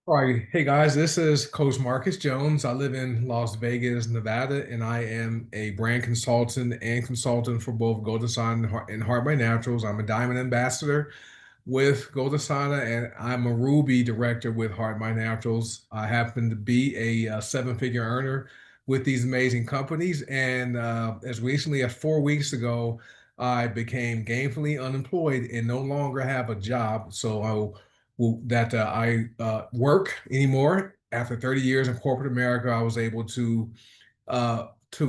All right, hey guys, this is Coach Marcus Jones. I live in Las Vegas, Nevada, and I am a brand consultant for both Golden Sana and Heart by Naturals. I'm a diamond ambassador with Golden Sana, and I'm a Ruby director with Heart by Naturals. I happen to be a seven-figure earner with these amazing companies, and as recently as 4 weeks ago, I became gainfully unemployed and no longer have a job. That I work anymore. After 30 years in corporate America, I was able to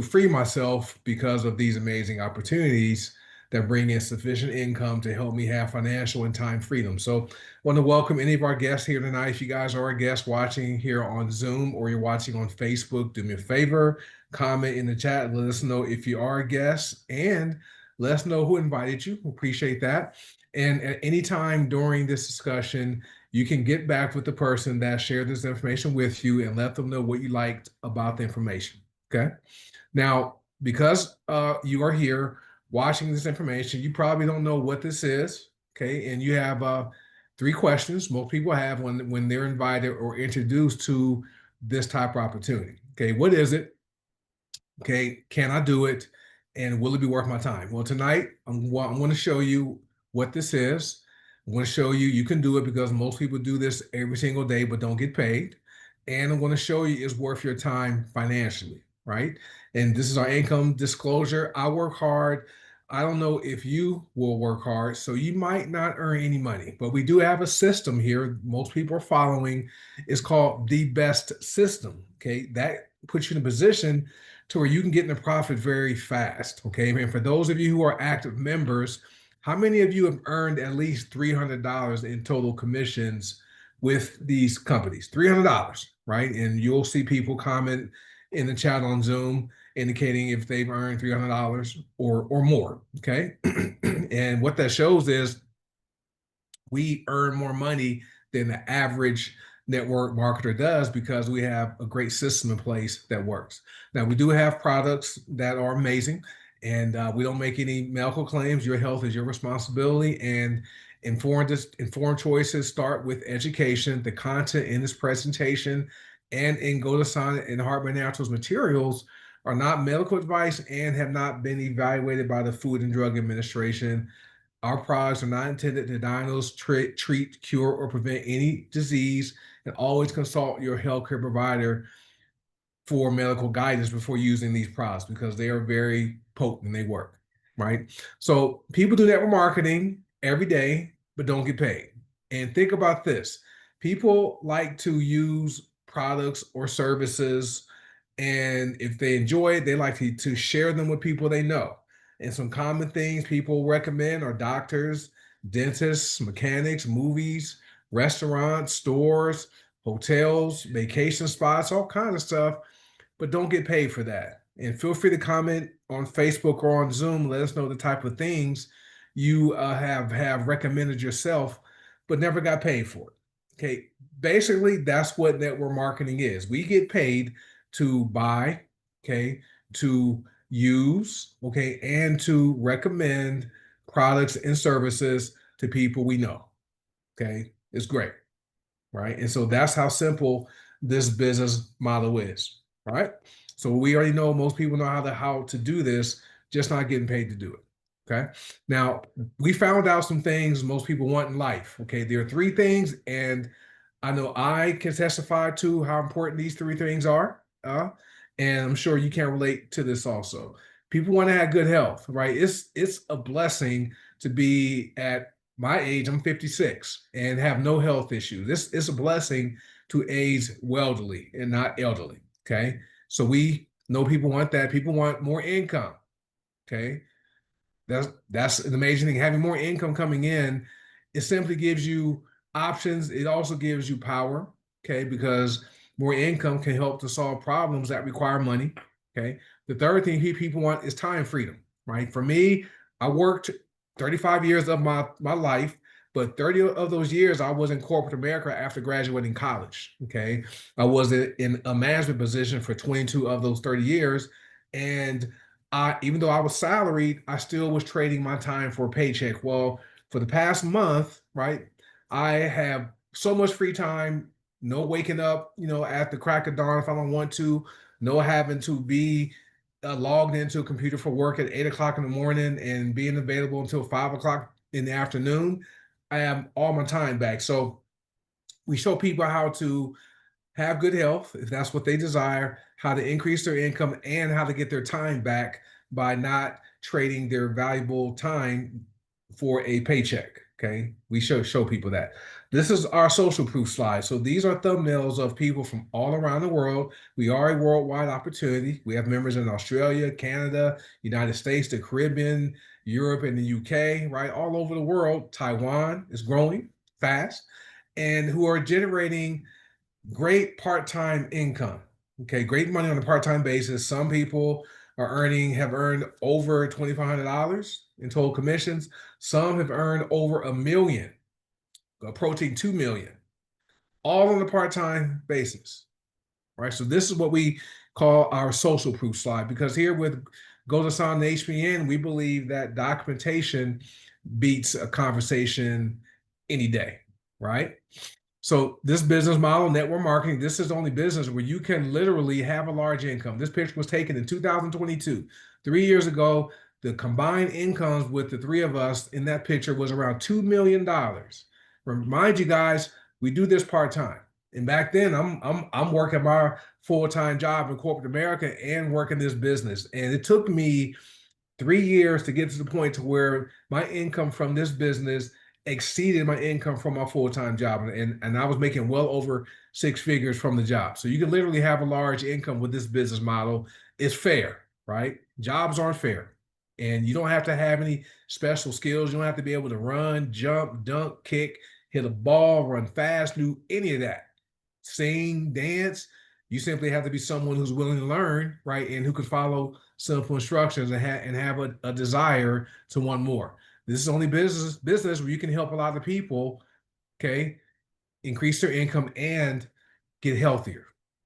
free myself because of these amazing opportunities that bring in sufficient income to help me have financial and time freedom. So, I want to welcome any of our guests here tonight. If you guys are a guest watching here on Zoom or you're watching on Facebook, do me a favor, comment in the chat, let us know if you are a guest, and let us know who invited you. We appreciate that. And at any time during this discussion, you can get back with the person that shared this information with you and let them know what you liked about the information. Okay. Now, because you are here watching this information, you probably don't know what this is. Okay. And you have three questions most people have when they're invited or introduced to this type of opportunity. Okay. What is it? Okay. Can I do it? And will it be worth my time? Well, tonight I'm going to show you what this is. I'm going to show you you can do it because most people do this every single day but don't get paid. And I'm going to show you it's worth your time financially, right? And this is our income disclosure. I work hard. I don't know if you will work hard, so you might not earn any money, but we do have a system here most people are following. It's called the best system. Okay, that puts you in a position to where you can get in the profit very fast. Okay, and for those of you who are active members, how many of you have earned at least $300 in total commissions with these companies? $300, right? And you'll see people comment in the chat on Zoom indicating if they've earned $300 or more. Okay, and what that shows is we earn more money than the average network marketer does because we have a great system in place that works. Now, we do have products that are amazing, and we don't make any medical claims. Your health is your responsibility, and informed choices start with education. The content in this presentation and in GoToSign and Heart by Naturals materials are not medical advice and have not been evaluated by the Food and Drug Administration. Our products are not intended to diagnose, treat, cure, or prevent any disease, and always consult your healthcare provider for medical guidance before using these products because they are very potent and they work, right? So people do network marketing every day, but don't get paid. And think about this. People like to use products or services, and if they enjoy it, they like to share them with people they know. And some common things people recommend are doctors, dentists, mechanics, movies, restaurants, stores, hotels, vacation spots, all kinds of stuff, but don't get paid for that. And feel free to comment on Facebook or on Zoom. Let us know the type of things you have recommended yourself, but never got paid for it. Okay, basically that's what network marketing is. We get paid to buy, okay, to use, okay, and to recommend products and services to people we know. Okay, it's great, right? And so that's how simple this business model is, right? So we already know most people know how to do this, just not getting paid to do it. Okay. Now we found out some things most people want in life. Okay. There are three things, and I know I can testify to how important these three things are. And I'm sure you can relate to this also. People want to have good health, right? It's a blessing to be at my age. I'm 56 and have no health issues. This is a blessing to age wealthily and not elderly. Okay. So we know people want that. People want more income. Okay. That's an amazing thing. Having more income coming in, it simply gives you options. It also gives you power, okay, because more income can help to solve problems that require money. Okay. The third thing people want is time freedom, right? For me, I worked 35 years of my life, but 30 of those years I was in corporate America after graduating college. Okay. I was in a management position for 22 of those 30 years. And even though I was salaried, I still was trading my time for a paycheck. Well, for the past month, right, I have so much free time No waking up, at the crack of dawn if I don't want to. No having to be logged into a computer for work at 8 o'clock in the morning and being available until 5 o'clock in the afternoon. I have all my time back. So we show people how to have good health, if that's what they desire, how to increase their income, and how to get their time back by not trading their valuable time for a paycheck. Okay. We show people that. This is our social proof slide. So these are thumbnails of people from all around the world. We are a worldwide opportunity. We have members in Australia, Canada, United States, the Caribbean, Europe, and the UK, right? All over the world. Taiwan is growing fast and who are generating great part-time income. Okay, great money on a part-time basis. Some people have earned over $2,500 in total commissions. Some have earned over a million, approaching 2 million, all on a part-time basis. Right. So this is what we call our social proof slide, because here with GoldDasan and HPN, we believe that documentation beats a conversation any day, right? So this business model, network marketing, this is the only business where you can literally have a large income. This picture was taken in 2022. 3 years ago, the combined incomes with the three of us in that picture was around $2 million. Remind you guys, we do this part-time. And back then, I'm working my full-time job in corporate America and working this business. And it took me 3 years to get to the point to where my income from this business exceeded my income from my full-time job. And I was making well over six figures from the job. So you can literally have a large income with this business model. It's fair, right? Jobs aren't fair. And you don't have to have any special skills. You don't have to be able to run, jump, dunk, kick, hit a ball, run fast, do any of that. Sing, dance. You simply have to be someone who's willing to learn, right? And who can follow simple instructions and have a desire to want more. This is only business where you can help a lot of people, okay, increase their income and get healthier.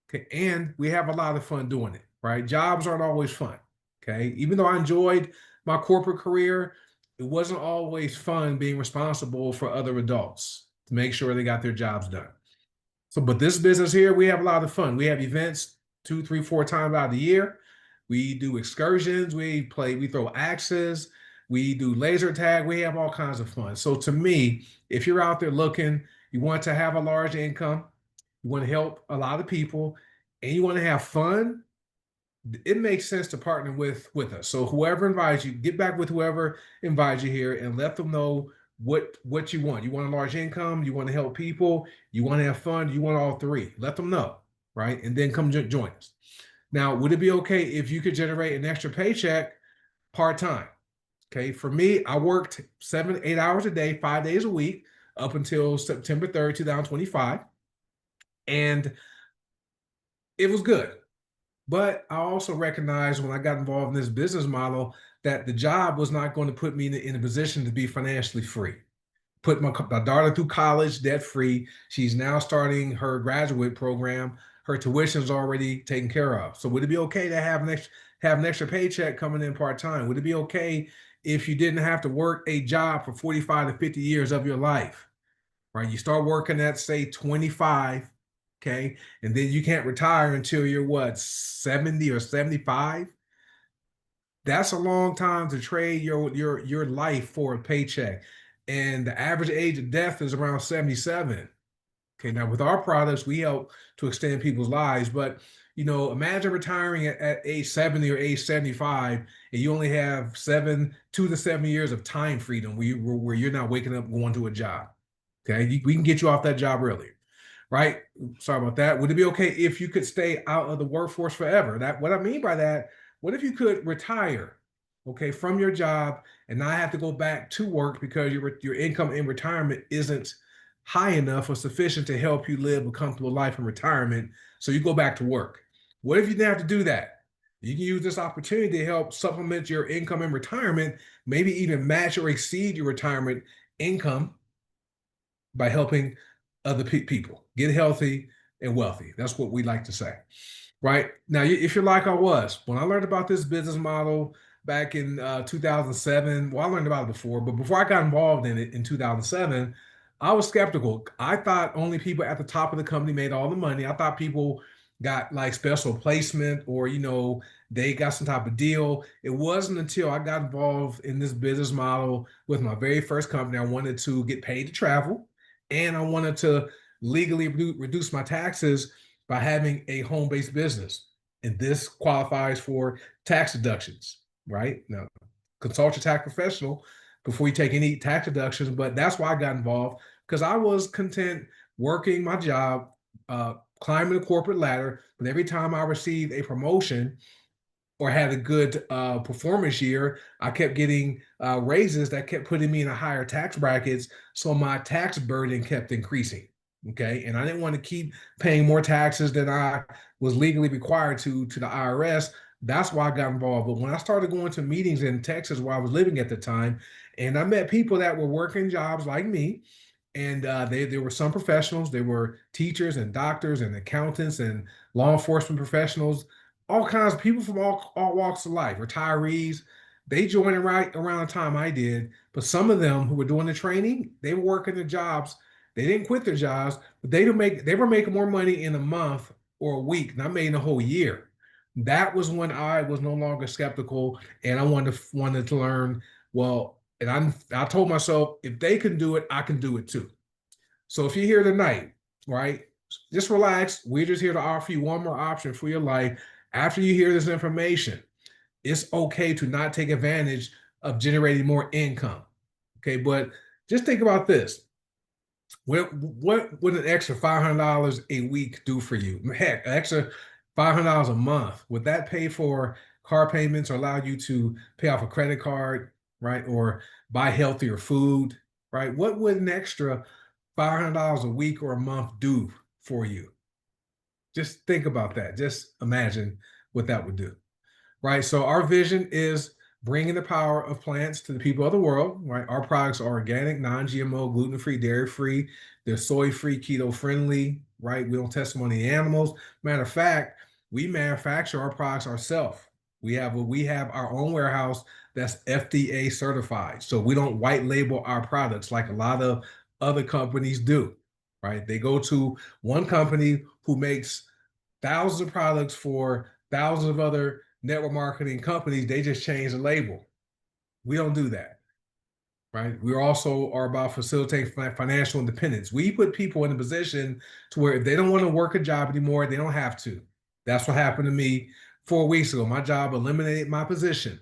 Okay. And we have a lot of fun doing it, right? Jobs aren't always fun. Okay. Even though I enjoyed my corporate career, it wasn't always fun being responsible for other adults to make sure they got their jobs done. So, but this business here, we have a lot of fun. We have events 2, 3, 4 times out of the year. We do excursions. We throw axes. We do laser tag. We have all kinds of fun. So to me, if you're out there looking, you want to have a large income, you want to help a lot of people, and you want to have fun, it makes sense to partner with us. So whoever invites you, get back with whoever invites you here and let them know what you want. You want a large income, you want to help people, you want to have fun, you want all three. Let them know, right? And then come join us. Now, would it be okay if you could generate an extra paycheck part-time? Okay, for me, I worked 7, 8 hours a day, 5 days a week up until September 3rd, 2025. And it was good. But I also recognized when I got involved in this business model that the job was not going to put me in a position to be financially free. Put my daughter through college debt free. She's now starting her graduate program. Her tuition is already taken care of. So would it be okay to have an extra paycheck coming in part time? Would it be okay if you didn't have to work a job for 45 to 50 years of your life? Right? You start working at say 25, okay, and then you can't retire until you're what, 70 or 75. That's a long time to trade your life for a paycheck. And the average age of death is around 77. Okay, now with our products, we help to extend people's lives, but imagine retiring at age 70 or age 75, and you only have 2 to 7 years of time freedom where you're not waking up going to a job. Okay, we can get you off that job early, right? Sorry about that. Would it be okay if you could stay out of the workforce forever? What I mean by that, what if you could retire, okay, from your job and not have to go back to work because your income in retirement isn't high enough or sufficient to help you live a comfortable life in retirement, so you go back to work? What if you didn't have to do that? You can use this opportunity to help supplement your income in retirement, maybe even match or exceed your retirement income by helping other people get healthy and wealthy. That's what we like to say. Right now, if you're like I was, when I learned about this business model back in 2007, well, I learned about it before, but before I got involved in it in 2007, I was skeptical. I thought only people at the top of the company made all the money. I thought people got like special placement or, they got some type of deal. It wasn't until I got involved in this business model with my very first company, I wanted to get paid to travel and I wanted to legally reduce my taxes by having a home-based business. And this qualifies for tax deductions, right? Now, consult your tax professional before you take any tax deductions, but that's why I got involved because I was content working my job, climbing the corporate ladder. But every time I received a promotion or had a good performance year, I kept getting raises that kept putting me in a higher tax brackets. So my tax burden kept increasing. Okay. And I didn't want to keep paying more taxes than I was legally required to the IRS. That's why I got involved. But when I started going to meetings in Texas where I was living at the time, and I met people that were working jobs like me, and there were some professionals. They were teachers and doctors and accountants and law enforcement professionals, all kinds of people from all walks of life, retirees. They joined right around the time I did, but some of them who were doing the training, they were working their jobs. They didn't quit their jobs, but they were making more money in a month or a week than I made in a whole year. That was when I was no longer skeptical, and I wanted to learn. Well, and I told myself, if they can do it, I can do it too. So if you're here tonight, right, just relax. We're just here to offer you one more option for your life. After you hear this information, it's okay to not take advantage of generating more income. Okay, but just think about this. What would an extra $500 a week do for you? Heck, an extra $500 a month. Would that pay for car payments or allow you to pay off a credit card, right? Or buy healthier food, right? What would an extra $500 a week or a month do for you? Just think about that. Just imagine what that would do, right? So our vision is bringing the power of plants to the people of the world, right? Our products are organic, non-GMO, gluten-free, dairy-free. They're soy-free, keto-friendly, right? We don't test them on the animals. Matter of fact, we manufacture our products ourselves. We have our own warehouse that's FDA certified. So we don't white label our products like a lot of other companies do, right? They go to one company who makes thousands of products for thousands of other network marketing companies. They just change the label. We don't do that, right? We also are about facilitating financial independence. We put people in a position to where if they don't want to work a job anymore, they don't have to. That's what happened to me 4 weeks ago. My job eliminated my position.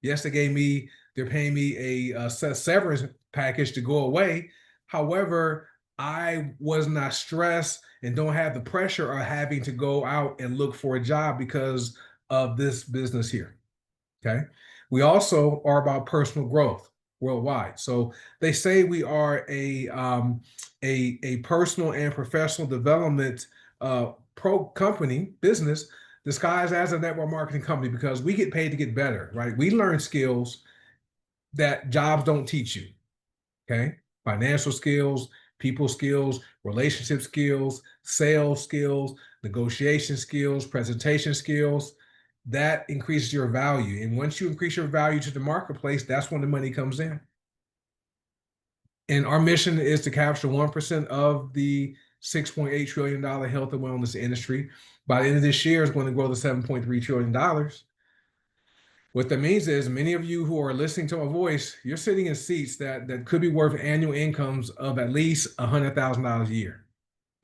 Yes, they're paying me a severance package to go away. However, I was not stressed and don't have the pressure of having to go out and look for a job because of this business here. Okay. We also are about personal growth worldwide. So they say we are a personal and professional development pro company business disguised as a network marketing company because we get paid to get better, right? We learn skills that jobs don't teach you. Okay. Financial skills, people skills, relationship skills, sales skills, negotiation skills, presentation skills. That increases your value. And once you increase your value to the marketplace, that's when the money comes in. And our mission is to capture 1% of the $6.8 trillion health and wellness industry. By the end of this year, it's going to grow to $7.3 trillion. What that means is many of you who are listening to my voice, you're sitting in seats that could be worth annual incomes of at least $100,000 a year,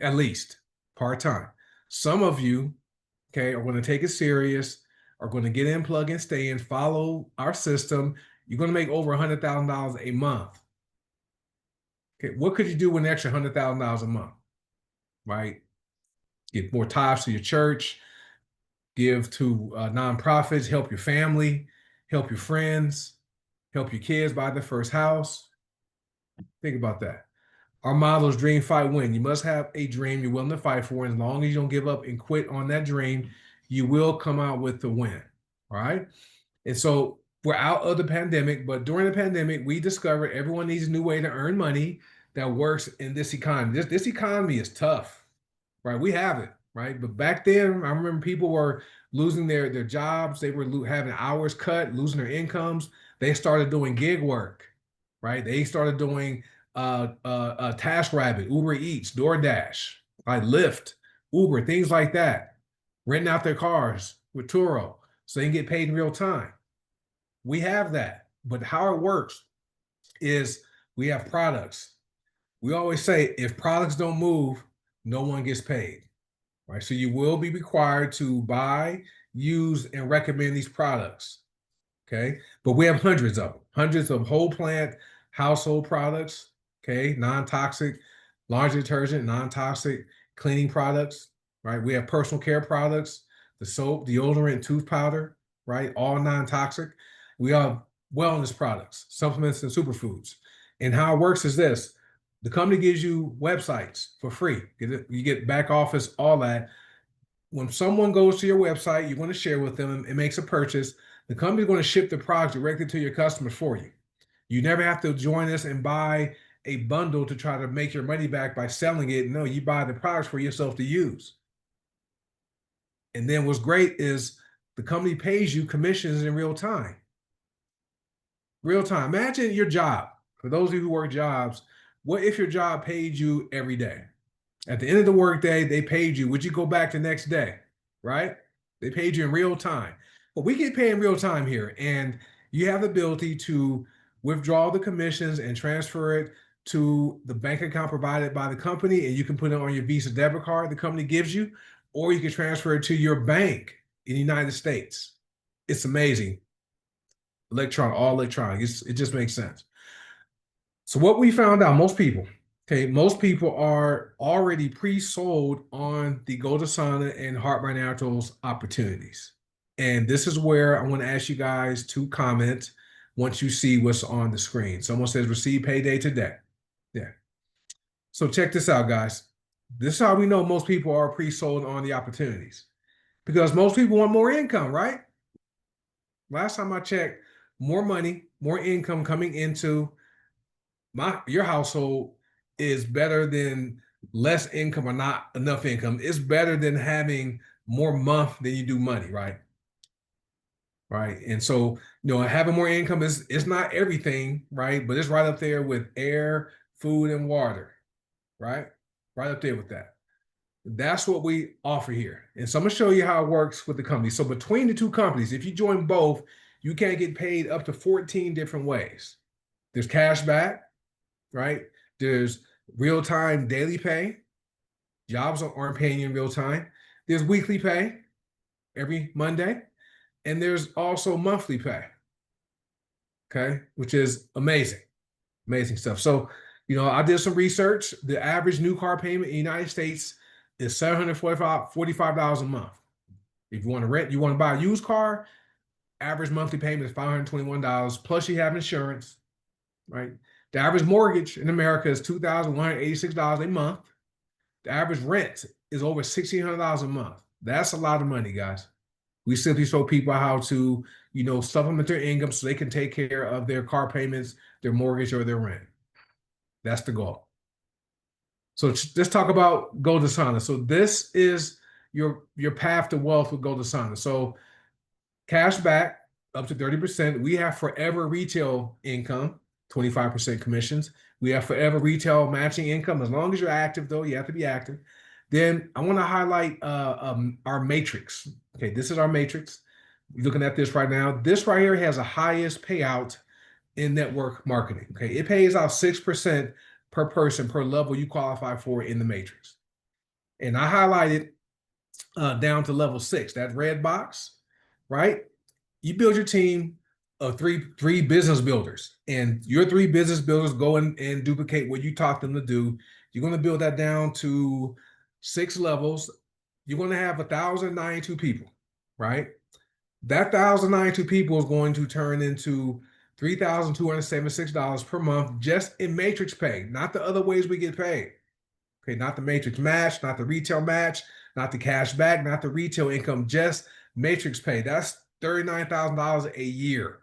at least part-time. Some of you, okay, are going to take it serious, are going to get in, plug and stay in, follow our system. You're going to make over $100,000 a month. Okay, what could you do with an extra $100,000 a month, right? Get more tithes to your church, give to nonprofits, help your family, help your friends, help your kids buy their first house. Think about that. Our motto is dream, fight, win. You must have a dream you're willing to fight for. And as long as you don't give up and quit on that dream, you will come out with the win. All right. And so we're out of the pandemic, but during the pandemic, we discovered everyone needs a new way to earn money that works in this economy. This economy is tough, right? We have it, right? But back then, I remember people were losing their jobs. They were having hours cut, losing their incomes. They started doing gig work, right? They started doing TaskRabbit, Uber Eats, DoorDash, like Lyft, Uber, things like that, renting out their cars with Turo so they can get paid in real time. We have that. But how it works is we have products. We always say if products don't move, no one gets paid, right? So you will be required to buy, use, and recommend these products. Okay. But we have hundreds of them, hundreds of whole plant household products. Okay. Non toxic, laundry detergent, non toxic cleaning products, right? We have personal care products, the soap, deodorant, tooth powder, right? All non toxic. We have wellness products, supplements, and superfoods. And how it works is this: the company gives you websites for free. You get back office, all that. When someone goes to your website, you want to share with them and makes a purchase, the company's going to ship the product directly to your customer for you. You never have to join us and buy a bundle to try to make your money back by selling it. No, you buy the products for yourself to use. And then what's great is the company pays you commissions in real time. Real time. Imagine your job. For those of you who work jobs, what if your job paid you every day? At the end of the workday, they paid you. Would you go back the next day? Right? They paid you in real time. But we get paid in real time here. And you have the ability to withdraw the commissions and transfer it to the bank account provided by the company. And you can put it on your Visa debit card the company gives you, or you can transfer it to your bank in the United States. It's amazing. All electronic. It just makes sense. So what we found out, most people are already pre-sold on the Goldasana and Heart by Naturals opportunities. And this is where I want to ask you guys to comment once you see what's on the screen. Someone says receive payday today. Yeah. So check this out, guys. This is how we know most people are pre-sold on the opportunities, because most people want more income, right? Last time I checked, more money, more income coming into your household is better than less income or not enough income. It's better than having more month than you do money, right? Right. And so, having more income is not everything, right? But it's right up there with air, food, and water, right? Right up there with that. That's what we offer here. And so I'm going to show you how it works with the company. So between the two companies, if you join both, you can get paid up to 14 different ways. There's cash back, right? There's real-time daily pay. Jobs aren't paying you in real time. There's weekly pay every Monday. And there's also monthly pay, okay, which is amazing, amazing stuff. So, I did some research. The average new car payment in the United States is $745 a month. If you want to rent, you want to buy a used car, average monthly payment is $521, plus you have insurance, right? The average mortgage in America is $2,186 a month. The average rent is over $1,600 a month. That's a lot of money, guys. We simply show people how to, supplement their income so they can take care of their car payments, their mortgage, or their rent. That's the goal. So let's talk about Goldasana. So this is your path to wealth with Goldasana. So cash back up to 30%. We have forever retail income, 25% commissions. We have forever retail matching income. As long as you're active, though, you have to be active. Then I want to highlight our matrix. Okay, this is our matrix. You're looking at this right now. This right here has the highest payout in network marketing. Okay, it pays out 6% per person per level you qualify for in the matrix. And I highlighted down to level 6, that red box, right? You build your team of three business builders, and your 3 business builders go in and duplicate what you taught them to do. You're going to build that down to 6 levels. You're going to have 1,092 people, right? That 1,092 people is going to turn into $3,276 per month just in matrix pay, not the other ways we get paid. Okay, not the matrix match, not the retail match, not the cash back, not the retail income, just matrix pay. That's $39,000 a year,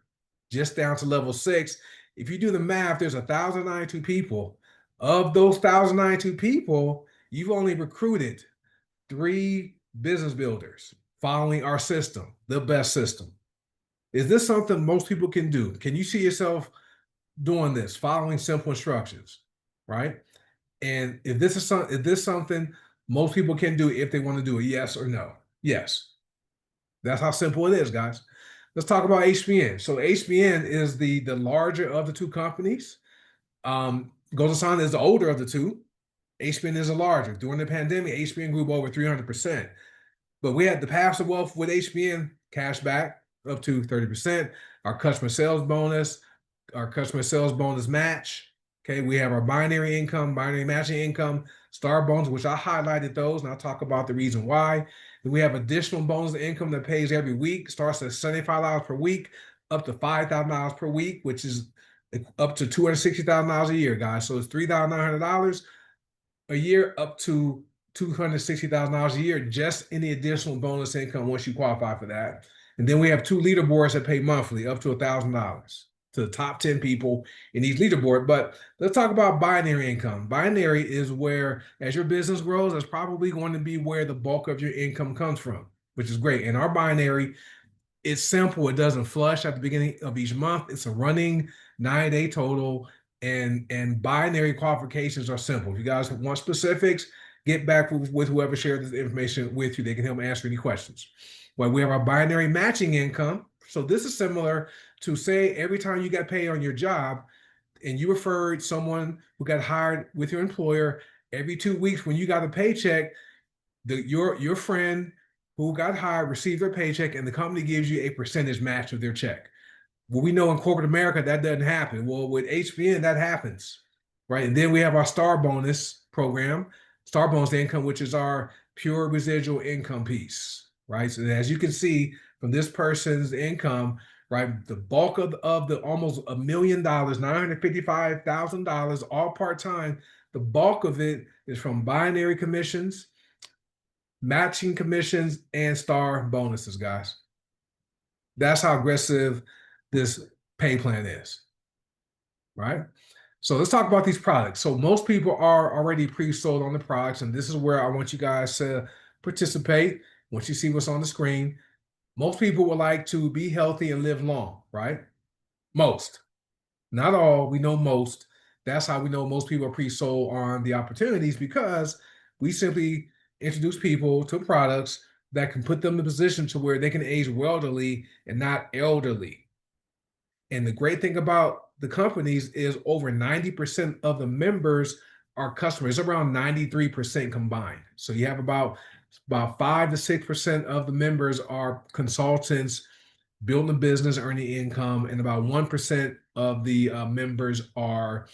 just down to level 6. If you do the math, there's 1,092 people. Of those 1,092 people, you've only recruited 3 business builders following our system, the best system. Is this something most people can do? Can you see yourself doing this, following simple instructions? right? And if this something most people can do if they want to do it, yes or no? Yes. That's how simple it is, guys. Let's talk about HBN. So HBN is the larger of the two companies. Goldman is the older of the two. HBN is the larger. During the pandemic, HBN grew by over 300%. But we had the passive wealth with HBN cash back up to 30%. Our customer sales bonus match. Okay, we have our binary income, binary matching income, star bonus, which I highlighted those, and I'll talk about the reason why. Then we have additional bonus income that pays every week, starts at $75 per week, up to $5,000 per week, which is up to $260,000 a year, guys. So it's $3,900 a year up to $260,000 a year, just in the additional bonus income once you qualify for that. And then we have two leaderboards that pay monthly up to $1,000 to the top 10 people in each leaderboard. But let's talk about binary income. Binary is where, as your business grows, that's probably going to be where the bulk of your income comes from, which is great. And our binary, it's simple. It doesn't flush at the beginning of each month. It's a running 9-day total, and binary qualifications are simple. If you guys want specifics, get back with whoever shared this information with you. They can help answer any questions. Well, we have our binary matching income. So this is similar to, say, every time you got paid on your job and you referred someone who got hired with your employer, every 2 weeks when you got a paycheck, your friend who got hired received their paycheck and the company gives you a percentage match of their check. Well, we know in corporate America that doesn't happen. Well, with HBN, that happens, right? And then we have our star bonus program, star bonus income, which is our pure residual income piece, right? So as you can see from this person's income, right, the bulk of the almost $1 million, $955,000, all part-time, the bulk of it is from binary commissions, matching commissions, and star bonuses, guys. That's how aggressive this pay plan is, right? So let's talk about these products. So most people are already pre-sold on the products, and this is where I want you guys to participate. Once you see what's on the screen, most people would like to be healthy and live long, right? Most, not all. We know most. That's how we know most people are pre-sold on the opportunities, because we simply introduce people to products that can put them in a position to where they can age wealthily and not elderly. And the great thing about the companies is over 90% of the members are customers, around 93% combined. So you have about 5 to 6% of the members are consultants building a business, earning income, and about 1% of the members are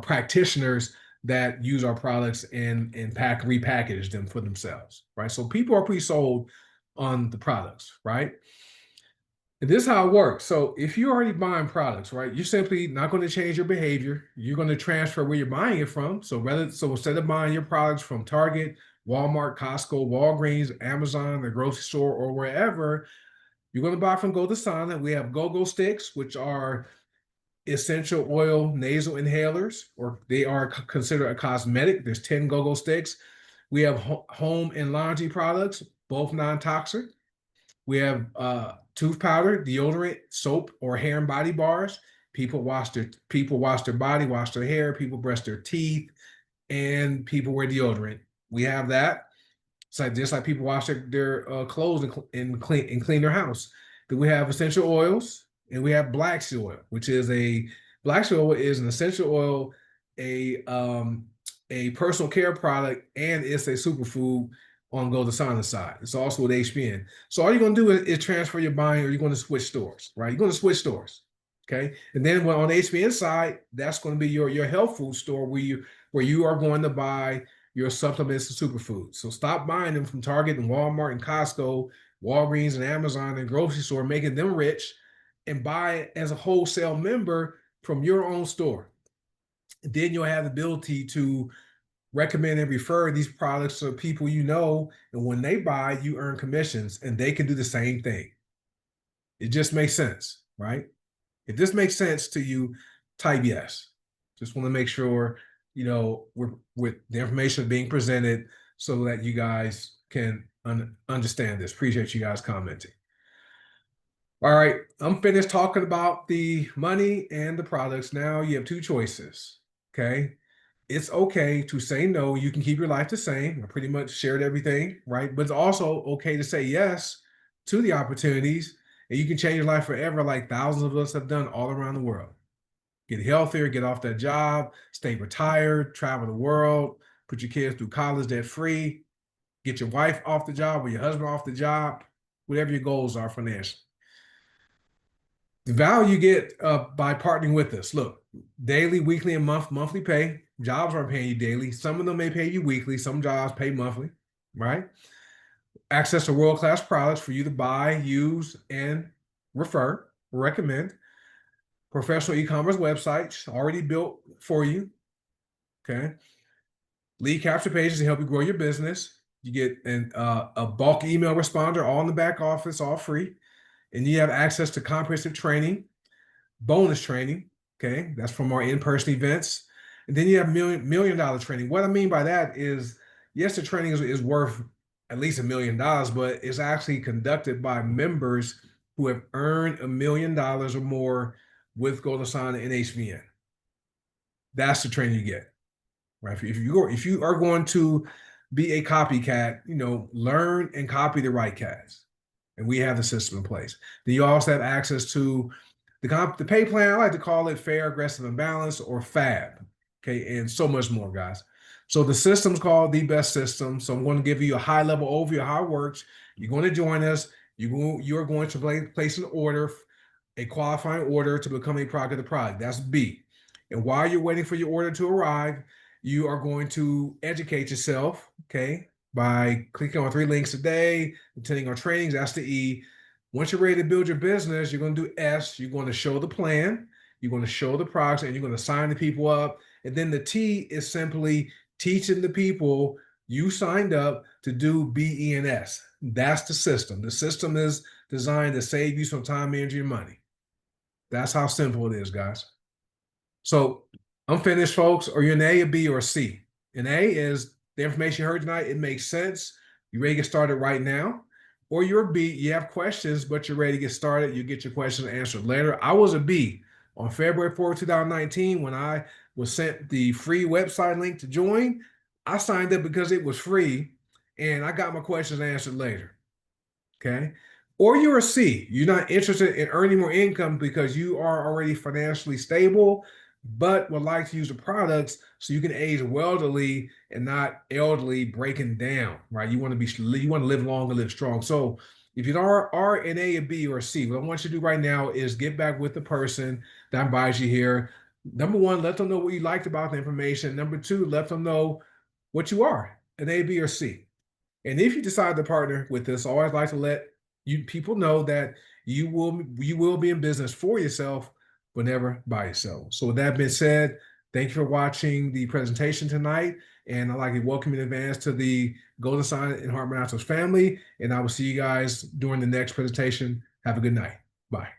practitioners that use our products and repackage them for themselves, right? So people are pre-sold on the products, right? And this is how it works. So if you're already buying products, right, you're simply not going to change your behavior. You're going to transfer where you're buying it from. So instead of buying your products from Target, Walmart, Costco, Walgreens, Amazon, the grocery store, or wherever, you're going to buy from Goldasana. We have Go-Go sticks, which are essential oil nasal inhalers, or they are considered a cosmetic. There's 10 Go-Go sticks. We have home and laundry products, both non-toxic. We have tooth powder, deodorant, soap, or hair and body bars. People wash their body, wash their hair. People brush their teeth, and people wear deodorant. We have that. It's like just like people wash their clothes and clean their house. Then we have essential oils, and we have black seed oil, which is black seed oil is an essential oil, a personal care product, and it's a superfood on Goldasana side. It's also with HBN. So all you're going to do is transfer your buying, or you're going to switch stores, right? You're going to switch stores, okay? And then on the HBN side, that's going to be your health food store where you are going to buy your supplements and superfoods. So stop buying them from Target and Walmart and Costco, Walgreens and Amazon and grocery store, making them rich, and buy it as a wholesale member from your own store. And then you'll have the ability to recommend and refer these products to people you know, and when they buy, you earn commissions, and they can do the same thing. It just makes sense, right? If this makes sense to you, type yes. Just want to make sure, we're with the information being presented so that you guys can understand this. Appreciate you guys commenting. All right, I'm finished talking about the money and the products. Now you have two choices. Okay. It's okay to say no. You can keep your life the same. I pretty much shared everything, right? But it's also okay to say yes to the opportunities, and you can change your life forever, like thousands of us have done all around the world. Get healthier, get off that job, stay retired, travel the world, put your kids through college debt free, get your wife off the job or your husband off the job, whatever your goals are financially. The value you get by partnering with us. Look, daily, weekly, and monthly pay. Jobs aren't paying you daily. Some of them may pay you weekly. Some jobs pay monthly, right? Access to world-class products for you to buy, use, and refer, recommend. Professional e-commerce websites already built for you. Okay. Lead capture pages to help you grow your business. You get a bulk email responder, all in the back office, all free. And you have access to comprehensive training, bonus training. Okay. That's from our in-person events. And then you have million dollar training. What I mean by that is, yes, the training is worth at least $1 million, but it's actually conducted by members who have earned $1 million or more with Golden Sign and HVN. That's the training you get, right? If you are going to be a copycat, learn and copy the right cats, and we have the system in place. Then you also have access to the pay plan. I like to call it fair, aggressive, and balanced, or FAB. Okay, and so much more, guys. So the system's called the best system. So I'm going to give you a high level overview of how it works. You're going to join us. You're going to place an order, a qualifying order to become a product of the product. That's B. And while you're waiting for your order to arrive, you are going to educate yourself, okay, by clicking on 3 links a day, attending our trainings. That's the E. Once you're ready to build your business, you're going to do S. You're going to show the plan, you're going to show the products, and you're going to sign the people up. And then the T is simply teaching the people you signed up to do B, E, and S. That's the system. The system is designed to save you some time, energy, and money. That's how simple it is, guys. So I'm finished, folks. Are you an A, a B, or a C? An A is the information you heard tonight. It makes sense. You ready to get started right now? Or you're a B, you have questions, but you're ready to get started. You get your questions answered later. I was a B. On February 4th, 2019, when I was sent the free website link to join, I signed up because it was free, and I got my questions answered later. Okay. Or you're a C. You're not interested in earning more income because you are already financially stable, but would like to use the products so you can age wealthily and not elderly breaking down, right? You want to live long and live strong. So if you are an A, a B, or a C, what I want you to do right now is get back with the person that invites you here. Number 1, let them know what you liked about the information. Number 2, let them know what you are, an A, B, or C. And if you decide to partner with us, I always like to let people know that you will be in business for yourself, but never by yourself. So with that being said, thank you for watching the presentation tonight. And I'd like to welcome you in advance to the Golden Sign and Heart Naturals family. And I will see you guys during the next presentation. Have a good night. Bye.